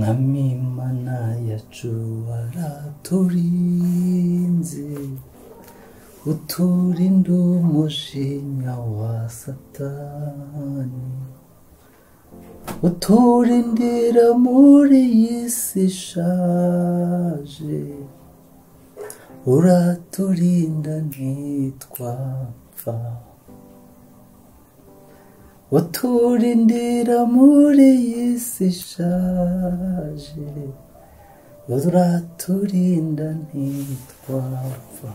mwami mana yacu waraturinze uturinda umushinya wa satani uturindira muri iyi si ishaje uraturinda ntitwapfa uturindira muri iyi si ishaje uraturinda ntitwapfa.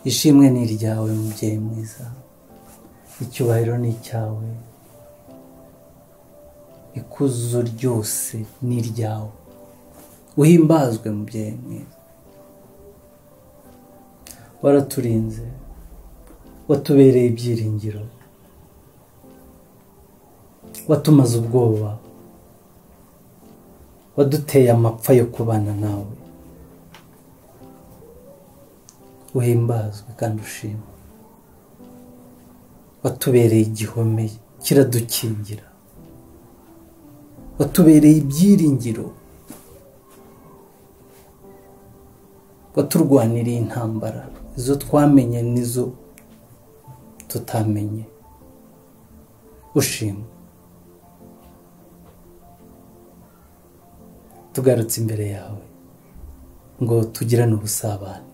Ishimwe ni iryawe mubyeyi mwiza, icyubahiro ni icyawe, ikuzo ryose ni iryawe, uhimbazwe mubyeyi mwiza. Waraturinze, watubereye ibyiringiro, watumaze ubwoba, waduteye amapfa yo kubana nawe. Uhimbazwe kandi ushimwe. Watubereye igihome kiradukingira, watubereye ibyiringiro, waturwaniriye intambara, izo twamenye n'izo tutamenye. Ushimwe. Tugarutse imbere yawe ngo tugirane ubusabane,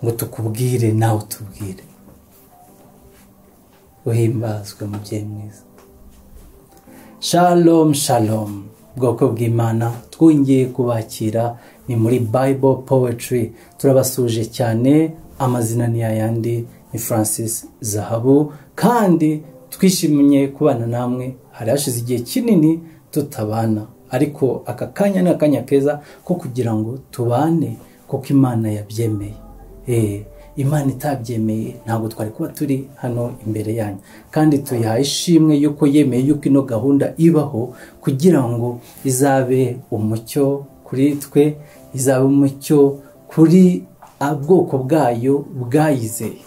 ngo tukubwire nawe utubwire. Uhimbazwe mubyeyi mwiza. Shalom shalom bwoko bw'Imana, twongeye kubakira ni muri Bible Poetry. Turabasuje cyane, amazina ni ayandi, ni Francis Zahabu, kandi twishimiye kubana namwe. Hari hashize igihe kinini tutabana, ariko aka kanya ni akanya keza ko kugira ngo tubane, kuko Imana yabyemeye. Imana itabyemeye ntabwo twari kuba turi hano imbere yanyu, kandi tuyihaye ishimwe yuko yemeye yuko ino gahunda ibaho, kugira ngo izabe umucyo kuri twe, izabe umucyo kuri ubwoko bwayo bwayizeye.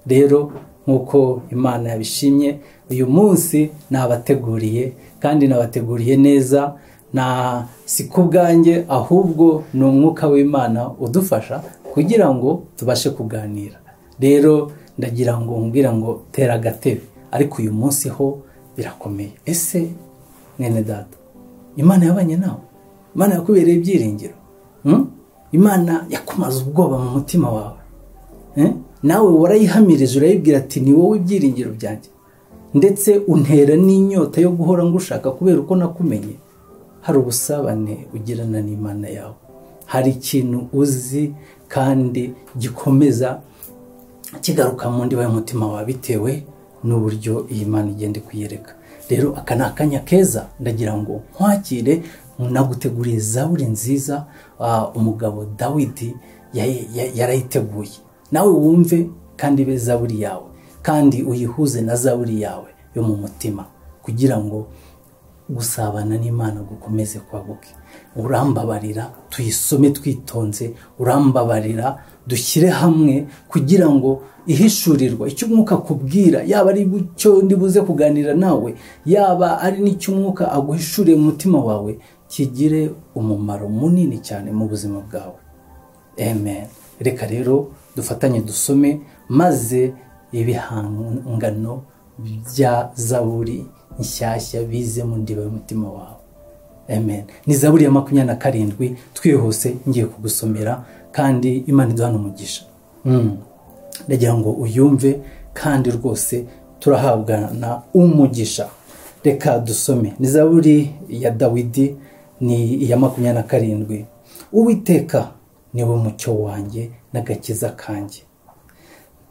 Rero nk'uko Imana yabishimye, uyu munsi nabateguriye, kandi nabateguriye neza, na si ku bwanjye ahubwo ni umwuka w'Imana udufasha kugira ngo tubashe kuganira. Rero ndagira ngo mbwira ngo tera agatebe, ariko uyu munsi ho birakomeye. Ese mwene data, Imana yabanye nawe? Imana yakubereye ibyiringiro? Imana yakumaze ubwoba mu mutima wawe? Nawe warayihamirije, urayibwira ati ni wowe ibyiringiro byanjye, ndetse untera n'inyota yo guhora ngushaka kubera uko nakumenye. Hari ubusabane ugirana n'Imana yawe, hari ikintu uzi kandi gikomeza kigaruka mu ndiba y'umutima wawe bitewe n'uburyo iyi Mana igenda kuyereka. Rero aka ni akanya keza, ndagira ngo nkwakire, naguteguriye zaburi nziza umugabo Dawidi yarayiteguye. Nawe wumve kandi be zaburi yawe, kandi uyihuze na zaburi yawe yo mu mutima, kugira ngo gusabana n'Imana gukomeze kwaguke. Urambabarira tuyisome twitonze, urambabarira dushyire hamwe kugira ngo ihishurirwa icyo umwuka kubwira, yaba ari cyo ndibuze kuganira nawe, yaba ari n'icyo umwuka aguhishuriye mu mutima wawe, kigire umumaro munini cyane mu buzima bwawe. Amen. Reka rero dufatanye dusome, maze ibihangano bya zaburi nshyashya bize mu ndiba y'umutima wawe. Amen. Ni zaburi ya 27, twihuse ngiye kugusomera, kandi Imana iduhana umugisha. Ndagira ngo uyumve, kandi rwose turahabwana umugisha. Reka dusome. Ni zaburi ya Dawidi, ni iya 27. Uwiteka niwe mucyo wanjye n'agakiza kanjye,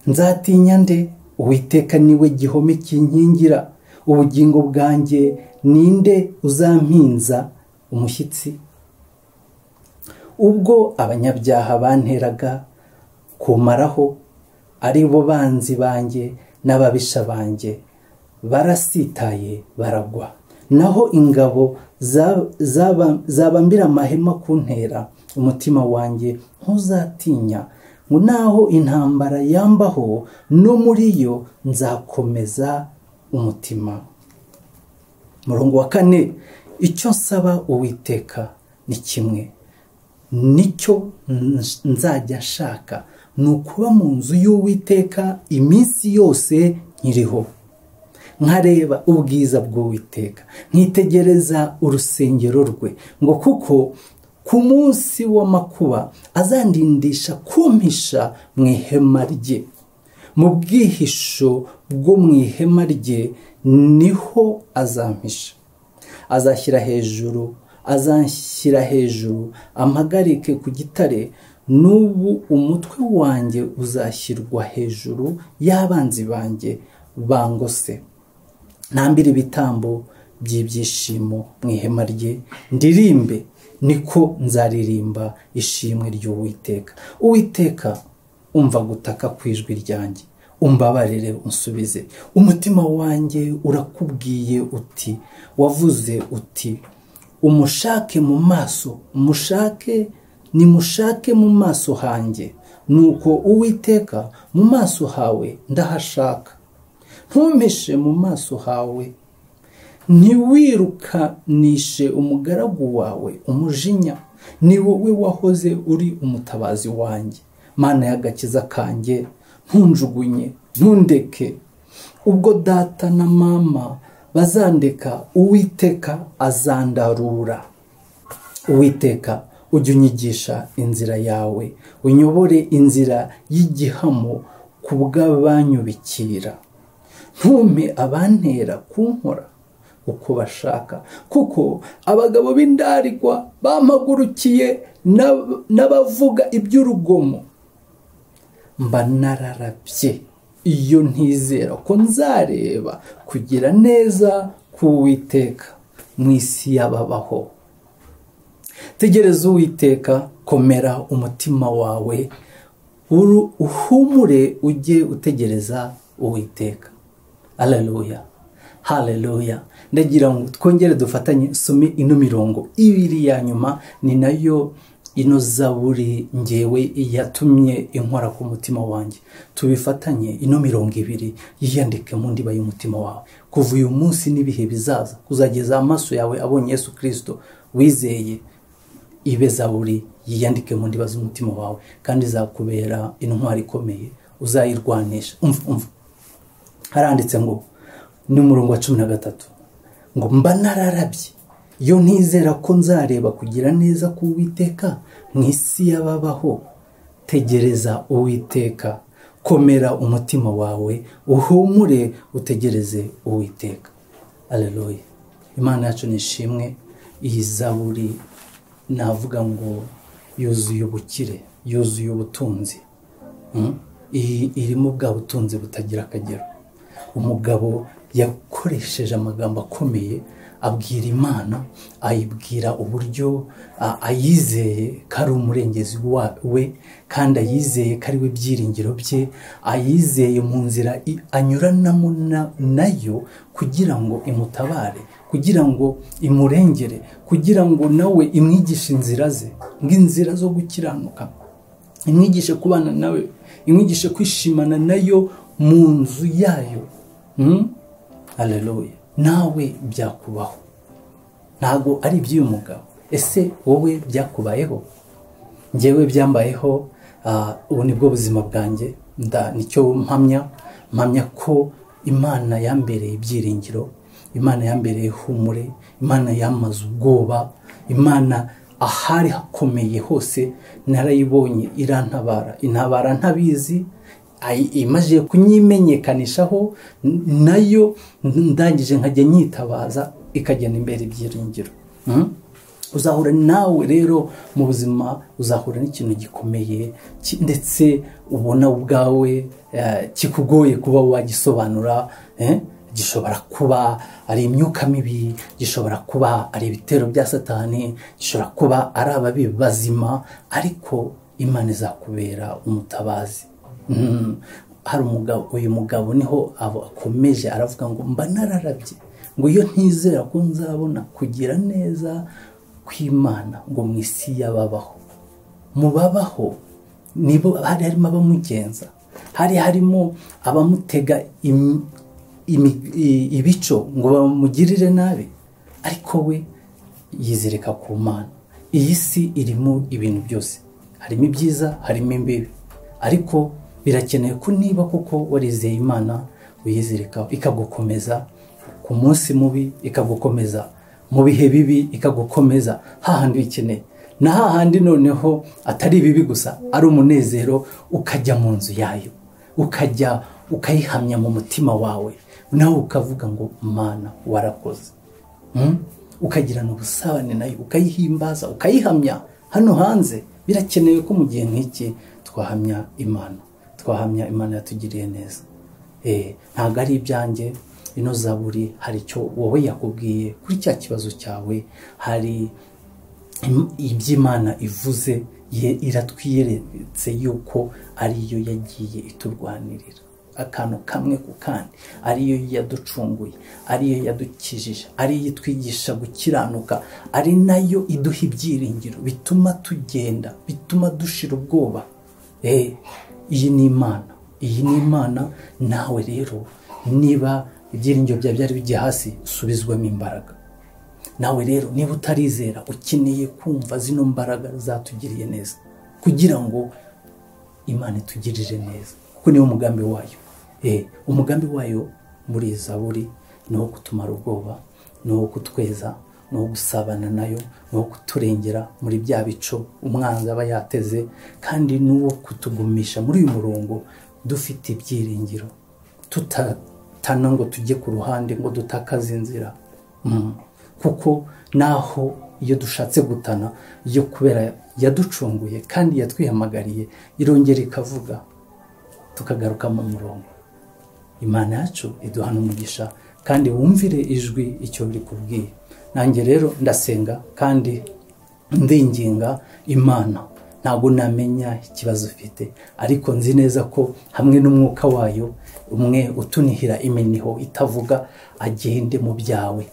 nzatinya nde? Uwiteka niwe gihome kinkingira ubugingo bwanjye, ninde uzampinza umushyitsi? Ubwo abanyabyaha banteraga kumaraho, ari bo banzi banjye n'ababisha banjye, barasitaye baragwa. Naho ingabo zabambira amahema kuntera, umutima wanjye ntuzatinya. Ngo naho intambara yambaho, no muri yo nzakomeza umutima. Murongo wa 4, icyo nsaba Uwiteka ni kimwe, nicyo nzajya nshaka, ni ukuba mu nzu y'Uwiteka iminsi yose nkiriho, nkareba ubwiza bw'Uwiteka, nkitegereza urusengero rwe, ngo kuko ku munsi w'amakuba azandindisha kumpisha mu ihema rye, mu bwihisho bwo mu ihema rye niho azampisha. azanshyira hejuru ampagarike ku gitare, n'ubu umutwe wanjye uzashyirwa hejuru y'abanzi banjye bangose. Ntambire ibitambo by'ibyishimo mu ihema rye, ndirimbe, niko nzaririmba ishimwe ry'Uwiteka. Uwiteka, umva gutaka kw'ijwi ryanjye, umbabarire unsubize. Umutima wanjye urakubwiye uti, wavuze uti, umushake mu maso, nimushake mu maso hanjye. Nuko Uwiteka, mu maso hawe ndahashaka, ntumpishe mu maso hawe. Ntiwirukanishe umugaragu wawe umujinya, ni wowe wahoze uri umutabazi wanjye, Mana y'agakiza kanjye. Ntunjugunye, ntundeke. Ubwo data na mama bazandeka, Uwiteka azandarura. Uwiteka, ujye unyigisha inzira yawe, unyobore inzira y'igihamo ku bw'abanyubikira. Ntumpe abantera kunkora uko bashaka, kuko abagabo b'indarikwa bampagurukiye n'abavuga iby'urugomo. Mba nararabye iyo ntizera ko nzareba kugira neza k'Uwiteka mu isi y'ababaho. Tegereza Uwiteka, komera umutima wawe, uhumure, ujye utegereza Uwiteka. Haleluya, haleluya. Ndagira ngo twongere dufatanye some ino mirongo ibiri ya nyuma, ni nayo ino zaburi ngewe yatumye inkora ku mutima wanjye. Tubifatanye ino mirongo ibiri, yiyandike mu ndiba y'umutima wawe. Kuva uyu munsi n'ibihe bizaza, kuzageza amaso yawe abonye Yesu Kristo, wizeye, ibe zaburi yiyandike mu ndiba z'umutima wawe, kandi izakubera intwari ikomeye, uzayirwanisha. Umva, haranditse ngo ni umurongo wa 13, ngo mba nararabye iyo ntizera ko nzareba kugira neza k'Uwiteka mu isi y'ababaho. Tegereza Uwiteka, komera umutima wawe, uhumure, utegereze Uwiteka. Haleluya. Imana yacu nishimwe. Iyi zaburi navuga ngo yuzuye ubukire, yuzuye ubutunzi. Irimo bwa butunzi butagira akagero. Umugabo yakoresheje amagambo akomeye, abwira Imana, ayibwira uburyo ayizeye ko ari umurengezi we, kandi ayizeye ko ari we byiringiro bye, ayizeye mu nzira anyuranamo nayo kugira ngo imutabare, kugira ngo imurengere, kugira ngo nawe imwigishe inzira ze, ng'inzira zo gukiranuka, imwigishe kubana nawe, imwigishe kwishimana nayo mu nzu yayo. Haleluya. Nawe byakubaho, ntago ari iby'uyu mugabo. Ese wowe byakubayeho? Njyewe byambayeho. Ubu nibwo buzima bwanjye, nicyo mpamya ko Imana yambereye ibyiringiro, Imana yambereye humure, Imana yamaze ubwoba, Imana ahari hakomeye hose narayibonye irantabara, intabara ntabizi, imaze kunyimenyekanishaho, nayo ndangije nkajya nyitabaza, ikagena imbere ibyiringiro. Uzahura nawe rero mu buzima, uzahura n'ikintu gikomeye ndetse ubona ubwawe kikugoye kuba wagisobanura. Gishobora kuba ari imyuka mibi, gishobora kuba ari ibitero bya Satani, gishobora kuba ari ababi bazima, ariko Imana izakubera umutabazi. Hari uyu mugabo niho akomeje aravuga ngo mba nararabye ngo iyo ntizera ko nzabona kugira neza kw'Imana ngo mu isi y'ababaho. Mu babaho nibo hari harimo abamugenza, hari harimo abamutega ibico ngo bamugirire nabi, ariko we yizirika ku Mana. Iyi si irimo ibintu byose, harimo ibyiza, harimo imbibi, ariko birakeneye ko niba kuko warizeye Imana uyizirikaho, ikagukomeza ku munsi mubi, ikagukomeza mu bihe bibi, ikagukomeza hahandi bikeneye, na hahandi noneho atari ibibi gusa, ari umunezero, ukajya mu nzu yayo, ukajya ukayihamya mu mutima wawe, nawe ukavuga ngo Mana warakoze. Ukagirana ubusabane nayo, ukayihimbaza, ukayihamya hano hanze. Birakenewe ko mu gihe nk'iki twahamya Imana yatugiriye neza. Ntabwo ari ibyanjye, ino zaburi hari icyo wowe yakubwiye kuri cya kibazo cyawe, hari iby'Imana ivuze, iratwiyeretse yuko ariyo yagiye iturwanirira akantu kamwe ku kandi, ariyo yaducunguye, ariyo yadukijije, ariyo itwigisha gukiranuka, ari nayo iduha ibyiringiro bituma tugenda, bituma dushira ubwoba. Iyi ni Imana. Nawe rero niba ibyiringiro byawe byari bigiye hasi, usubizwemo imbaraga. Nawe rero niba utarizera, ukeneye kumva zino mbaraga zatugiriye neza, kugira ngo Imana itugirire neza, kuko niwo mugambi wayo. Umugambi wayo muri zaburi ni uwo kutumara ubwoba, ni uwo kutweza, ni uwo gusabana nayo, ni uwo kuturengera muri bya bico umwanzi aba yateze, kandi ni uwo kutugumisha muri uyu murongo dufite ibyiringiro, tutatana ngo tujye ku ruhande ngo dutakaze inzira. Kuko naho iyo dushatse gutana, iyo kubera yaducunguye kandi yatwihamagariye, irongera ikavuga, tukagaruka mu murongo. Imana yacu iduhana umugisha, kandi wumvire ijwi icyo rikubwiye. Nanjye rero ndasenga kandi ndinginga Imana. Ntabwo namenya ikibazo ufite, ariko nzi neza ko hamwe n'umwuka wayo, umwe utunihira iminiho itavuga, agende mu byawe,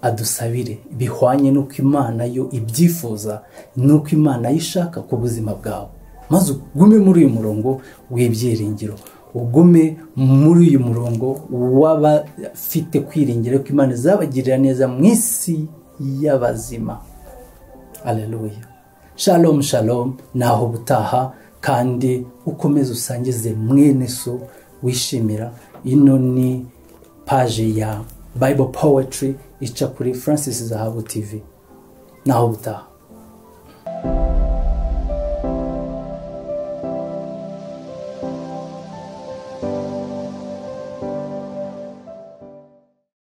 adusabire bihwanye n'uko Imana yo ibyifuza, n'uko Imana yishaka ku buzima bwawe. Maze ugume muri uyu murongo w'ibyiringiro, ugume muri uyu murongo w'abafite kwiringira ko Imana izabagirira neza mu isi y'abazima. Haleluya. Shalom shalom. Naho butaha, kandi ukomeze usangize mwene so wishimira. Ino ni page ya Bible Poetry ica kuri Francis Zahabu TV. Naho butaha.